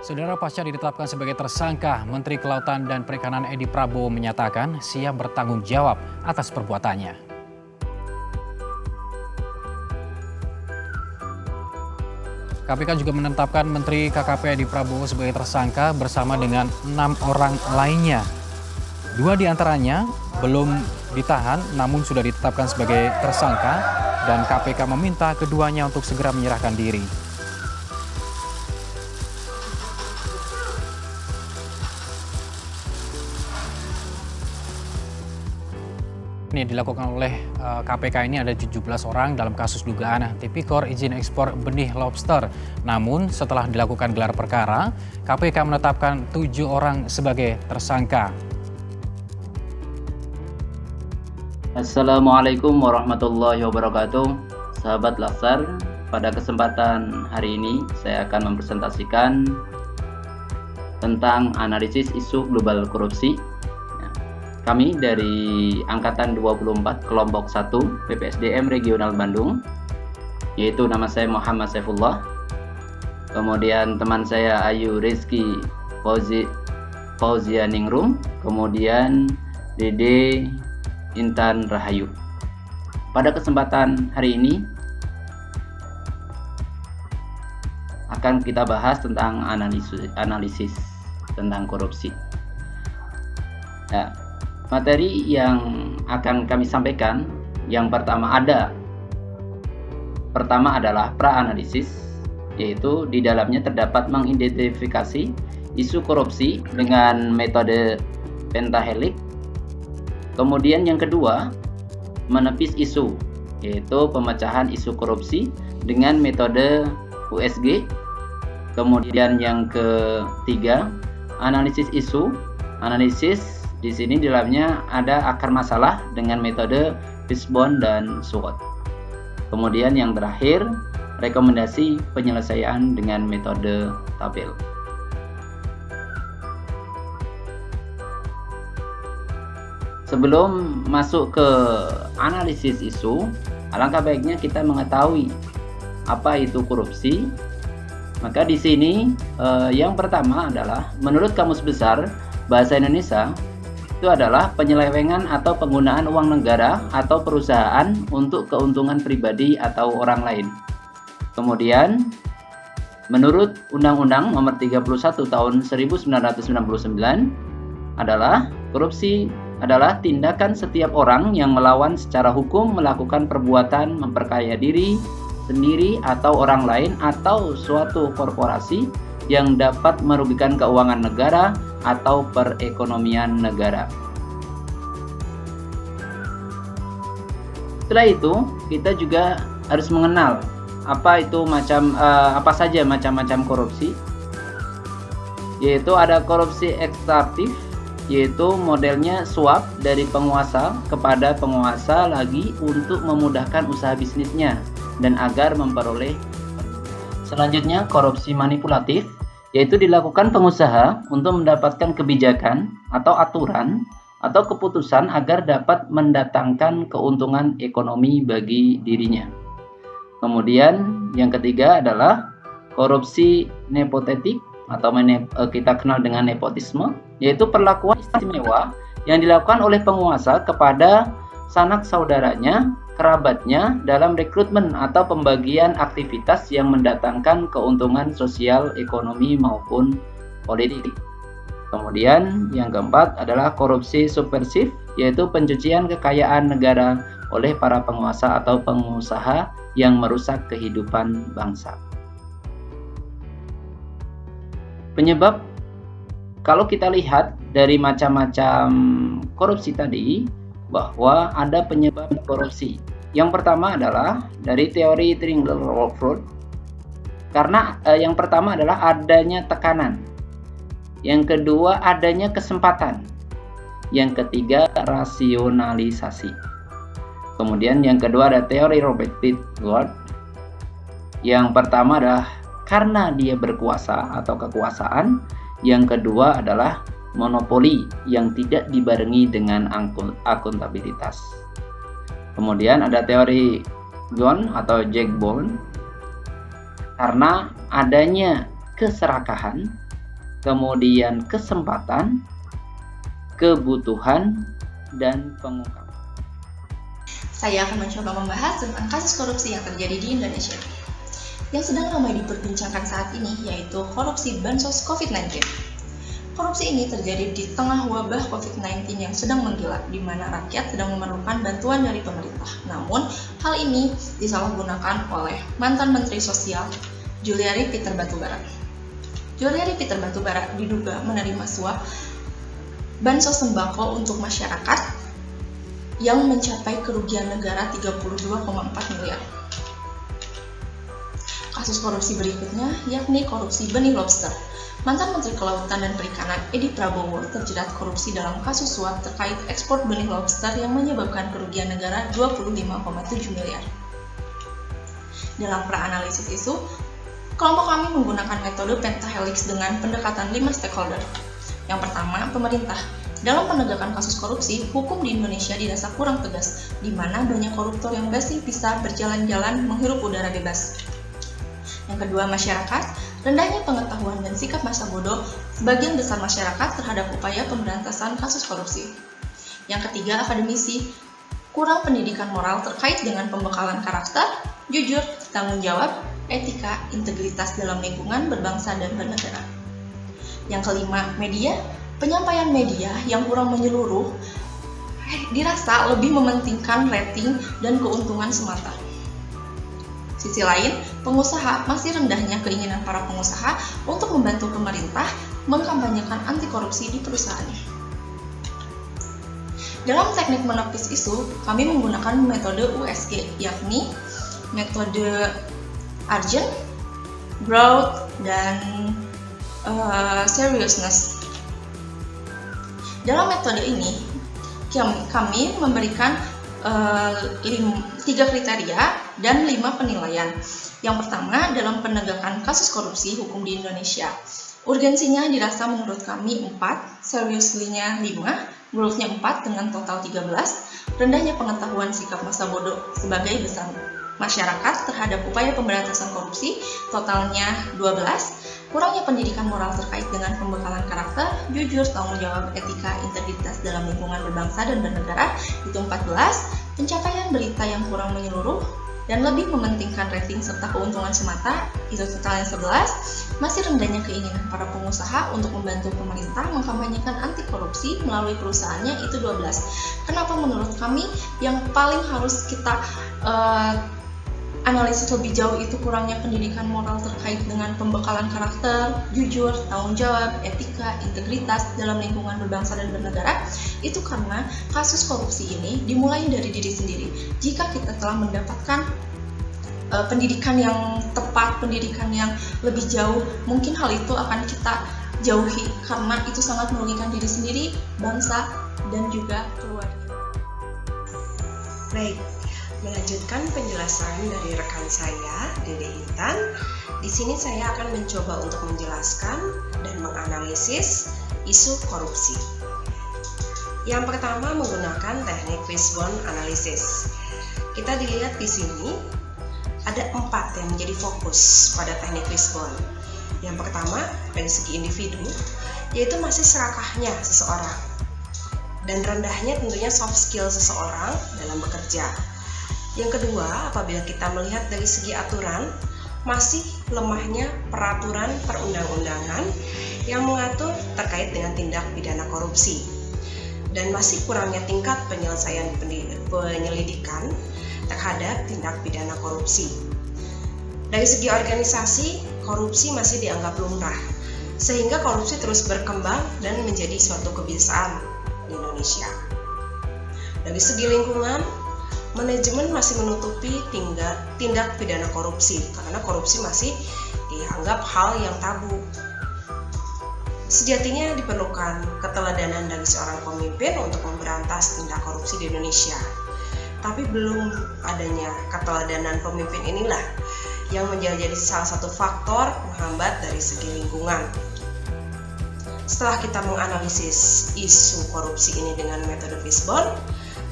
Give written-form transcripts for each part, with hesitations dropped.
Saudara, pasca ditetapkan sebagai tersangka, Menteri Kelautan dan Perikanan Edi Prabowo menyatakan siap bertanggung jawab atas perbuatannya. KPK juga menetapkan Menteri KKP Edi Prabowo sebagai tersangka bersama dengan 6 orang lainnya. 2 diantaranya belum ditahan namun sudah ditetapkan sebagai tersangka dan KPK meminta keduanya untuk segera menyerahkan diri. Yang dilakukan oleh KPK ini ada 17 orang dalam kasus dugaan tipikor izin ekspor benih lobster. Namun setelah dilakukan gelar perkara, KPK menetapkan 7 orang sebagai tersangka. Assalamualaikum warahmatullahi wabarakatuh. Sahabat Laksar, pada kesempatan hari ini saya akan mempresentasikan tentang analisis isu global korupsi. Kami dari Angkatan 24 Kelompok 1 PPSDM Regional Bandung, yaitu nama saya Muhammad Saifullah, kemudian teman saya Ayu Rizky Fauzianingrum, kemudian Dede Intan Rahayu. Pada kesempatan hari ini akan kita bahas tentang analisis tentang korupsi. Ya, materi yang akan kami sampaikan yang pertama adalah pra-analisis, yaitu di dalamnya terdapat mengidentifikasi isu korupsi dengan metode pentahelik. Kemudian yang kedua, menepis isu, yaitu pemecahan isu korupsi dengan metode USG. Kemudian yang ketiga, analisis isu. Analisis di sini di dalamnya ada akar masalah dengan metode Fishbone dan SWOT. Kemudian yang terakhir, rekomendasi penyelesaian dengan metode tabel. Sebelum masuk ke analisis isu, alangkah baiknya kita mengetahui apa itu korupsi. Maka di sini yang pertama adalah menurut Kamus Besar Bahasa Indonesia itu adalah penyelewengan atau penggunaan uang negara atau perusahaan untuk keuntungan pribadi atau orang lain. Kemudian, menurut Undang-Undang Nomor 31 Tahun 1999 adalah korupsi adalah tindakan setiap orang yang melawan secara hukum melakukan perbuatan memperkaya diri sendiri atau orang lain atau suatu korporasi yang dapat merugikan keuangan negara atau perekonomian negara. Setelah itu, kita juga harus mengenal apa saja macam-macam korupsi. Yaitu ada korupsi ekstraktif, yaitu modelnya suap dari penguasa kepada penguasa lagi untuk memudahkan usaha bisnisnya dan agar memperoleh. Selanjutnya, korupsi manipulatif, yaitu dilakukan pengusaha untuk mendapatkan kebijakan atau aturan atau keputusan agar dapat mendatangkan keuntungan ekonomi bagi dirinya. Kemudian yang ketiga adalah korupsi nepotetik atau kita kenal dengan nepotisme, yaitu perlakuan istimewa yang dilakukan oleh penguasa kepada sanak saudaranya, kerabatnya dalam rekrutmen atau pembagian aktivitas yang mendatangkan keuntungan sosial, ekonomi maupun politik. Kemudian yang keempat adalah korupsi subversif, yaitu pencucian kekayaan negara oleh para penguasa atau pengusaha yang merusak kehidupan bangsa. Penyebab, kalau kita lihat dari macam-macam korupsi tadi, bahwa ada penyebab korupsi. Yang pertama adalah dari teori Triangle Fraud, karena yang pertama adalah adanya tekanan. Yang kedua adanya kesempatan. Yang ketiga rasionalisasi. Kemudian yang kedua ada teori Robert Pittsburgh. Yang pertama adalah karena dia berkuasa atau kekuasaan. Yang kedua adalah monopoli yang tidak dibarengi dengan akuntabilitas. Kemudian ada teori John atau Jack Bond, karena adanya keserakahan, kemudian kesempatan, kebutuhan, dan pengungkapan. Saya akan mencoba membahas tentang kasus korupsi yang terjadi di Indonesia. Yang sedang ramai diperbincangkan saat ini yaitu korupsi bansos COVID-19. Korupsi ini terjadi di tengah wabah COVID-19 yang sedang menggila, di mana rakyat sedang memerlukan bantuan dari pemerintah. Namun, hal ini disalahgunakan oleh mantan Menteri Sosial Juliari Peter Batubara. Juliari Peter Batubara diduga menerima suap bansos sembako untuk masyarakat yang mencapai kerugian negara 32,4 miliar. Kasus korupsi berikutnya yakni korupsi benih lobster. Mantan Menteri Kelautan dan Perikanan Edi Prabowo terjerat korupsi dalam kasus suap terkait ekspor benih lobster yang menyebabkan kerugian negara 25,7 miliar. Dalam praanalisis isu, kelompok kami menggunakan metode pentahelix dengan pendekatan 5 stakeholder. Yang pertama, pemerintah. Dalam penegakan kasus korupsi, hukum di Indonesia dirasa kurang tegas, di mana banyak koruptor yang masih bisa berjalan-jalan menghirup udara bebas. Yang kedua, masyarakat. Rendahnya pengetahuan dan sikap masa bodoh sebagian besar masyarakat terhadap upaya pemberantasan kasus korupsi. Yang ketiga, akademisi. Kurang pendidikan moral terkait dengan pembekalan karakter, jujur, tanggung jawab, etika, integritas dalam lingkungan berbangsa dan bernegara. Yang kelima, media. Penyampaian media yang kurang menyeluruh dirasa lebih mementingkan rating dan keuntungan semata. Sisi lain, pengusaha masih rendahnya keinginan para pengusaha untuk membantu pemerintah mengkampanyekan anti korupsi di perusahaannya. Dalam teknik menepis isu, kami menggunakan metode USG, yakni metode urgent, broad, dan seriousness. Dalam metode ini, kami memberikan 3 kriteria dan 5 penilaian. Yang pertama, dalam penegakan kasus korupsi hukum di Indonesia, urgensinya dirasa menurut kami 4, seriously-nya 5, broad-nya 4 dengan total 13, rendahnya pengetahuan sikap masa bodoh sebagai besar masyarakat terhadap upaya pemberantasan korupsi, totalnya 12, kurangnya pendidikan moral terkait dengan pembekalan karakter, jujur, tanggung jawab, etika, integritas dalam lingkungan berbangsa dan bernegara, itu 14, pencapaian berita yang kurang menyeluruh, dan lebih mementingkan rating serta keuntungan semata, itu totalnya 11, masih rendahnya keinginan para pengusaha untuk membantu pemerintah mengkampanyekan anti korupsi melalui perusahaannya, itu 12. Kenapa menurut kami yang paling harus kita analisis lebih jauh itu kurangnya pendidikan moral terkait dengan pembekalan karakter, jujur, tanggung jawab, etika, integritas dalam lingkungan berbangsa dan bernegara, itu karena kasus korupsi ini dimulai dari diri sendiri. Jika kita telah mendapatkan pendidikan yang tepat, pendidikan yang lebih jauh, mungkin hal itu akan kita jauhi karena itu sangat merugikan diri sendiri, bangsa, dan juga keluarga. Baik. Melanjutkan penjelasan dari rekan saya, Dede Intan. Di sini saya akan mencoba untuk menjelaskan dan menganalisis isu korupsi. Yang pertama menggunakan teknik fishbone analysis. Kita dilihat di sini ada 4 yang menjadi fokus pada teknik fishbone. Yang pertama dari segi individu, yaitu masih serakahnya seseorang dan rendahnya tentunya soft skill seseorang dalam bekerja. Yang kedua, apabila kita melihat dari segi aturan, masih lemahnya peraturan perundang-undangan yang mengatur terkait dengan tindak pidana korupsi. Dan masih kurangnya tingkat penyelesaian penyelidikan terhadap tindak pidana korupsi. Dari segi organisasi, korupsi masih dianggap lumrah, sehingga korupsi terus berkembang dan menjadi suatu kebiasaan di Indonesia. Dari segi lingkungan, manajemen masih menutupi tindak pidana korupsi, karena korupsi masih dianggap hal yang tabu. Sejatinya diperlukan keteladanan dari seorang pemimpin untuk memberantas tindak korupsi di Indonesia. Tapi belum adanya keteladanan pemimpin inilah yang menjadi salah satu faktor penghambat dari segi lingkungan. Setelah kita menganalisis isu korupsi ini dengan metode fishbone,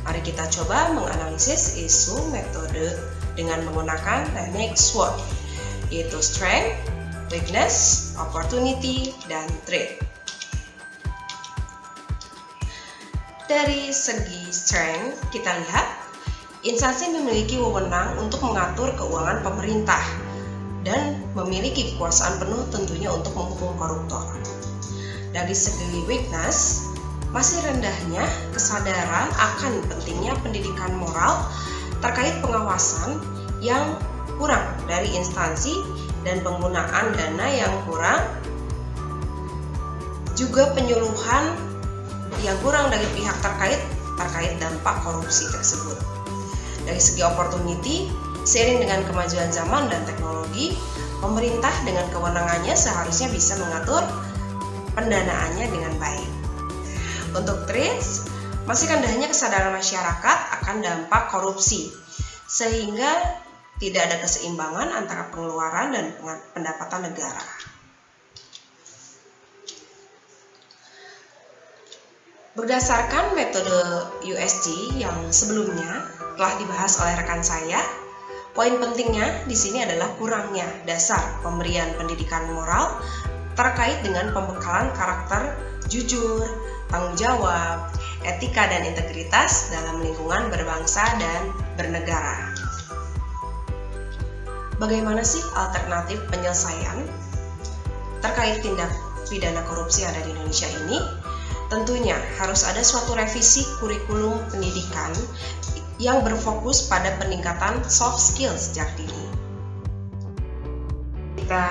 mari kita coba menganalisis isu metode dengan menggunakan teknik SWOT, yaitu strength, weakness, opportunity, dan threat. Dari segi strength, kita lihat instansi memiliki wewenang untuk mengatur keuangan pemerintah dan memiliki kekuasaan penuh tentunya untuk menghukum koruptor. Dari segi weakness, masih rendahnya kesadaran akan pentingnya pendidikan moral terkait pengawasan yang kurang dari instansi dan penggunaan dana yang kurang, juga penyuluhan yang kurang dari pihak terkait dampak korupsi tersebut. Dari segi opportunity, seiring dengan kemajuan zaman dan teknologi, pemerintah dengan kewenangannya seharusnya bisa mengatur pendanaannya dengan baik. Untuk threats, masih rendahnya kesadaran masyarakat akan dampak korupsi, sehingga tidak ada keseimbangan antara pengeluaran dan pendapatan negara. Berdasarkan metode USG yang sebelumnya telah dibahas oleh rekan saya, poin pentingnya di sini adalah kurangnya dasar pemberian pendidikan moral terkait dengan pembekalan karakter jujur, tanggung jawab, etika dan integritas dalam lingkungan berbangsa dan bernegara. Bagaimana sih alternatif penyelesaian terkait tindak pidana korupsi yang ada di Indonesia ini? Tentunya harus ada suatu revisi kurikulum pendidikan yang berfokus pada peningkatan soft skills sejak dini. Kita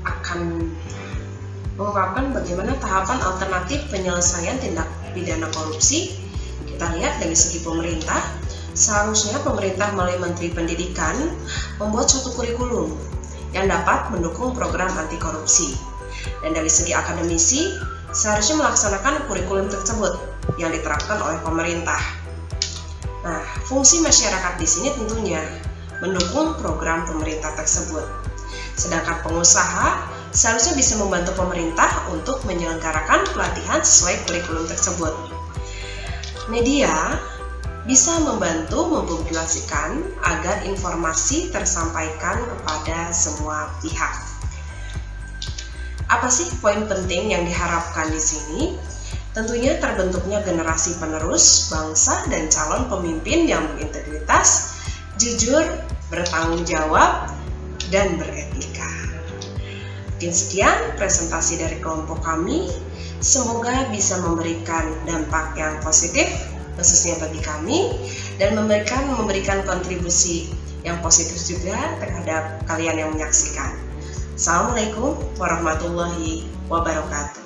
akan mengungkapkan bagaimana tahapan alternatif penyelesaian tindak pidana korupsi. Kita lihat dari segi pemerintah, seharusnya pemerintah melalui Menteri Pendidikan membuat suatu kurikulum yang dapat mendukung program anti korupsi. Dan dari segi akademisi, seharusnya melaksanakan kurikulum tersebut yang diterapkan oleh pemerintah. Nah, fungsi masyarakat di sini tentunya mendukung program pemerintah tersebut. Sedangkan pengusaha seharusnya bisa membantu pemerintah untuk menyelenggarakan pelatihan sesuai kurikulum tersebut. Media bisa membantu mempublikasikan agar informasi tersampaikan kepada semua pihak. Apa sih poin penting yang diharapkan di sini? Tentunya terbentuknya generasi penerus bangsa dan calon pemimpin yang berintegritas, jujur, bertanggung jawab, dan beretika. Mungkin sekian presentasi dari kelompok kami. Semoga bisa memberikan dampak yang positif khususnya bagi kami dan memberikan kontribusi yang positif juga terhadap kalian yang menyaksikan. Assalamualaikum warahmatullahi wabarakatuh.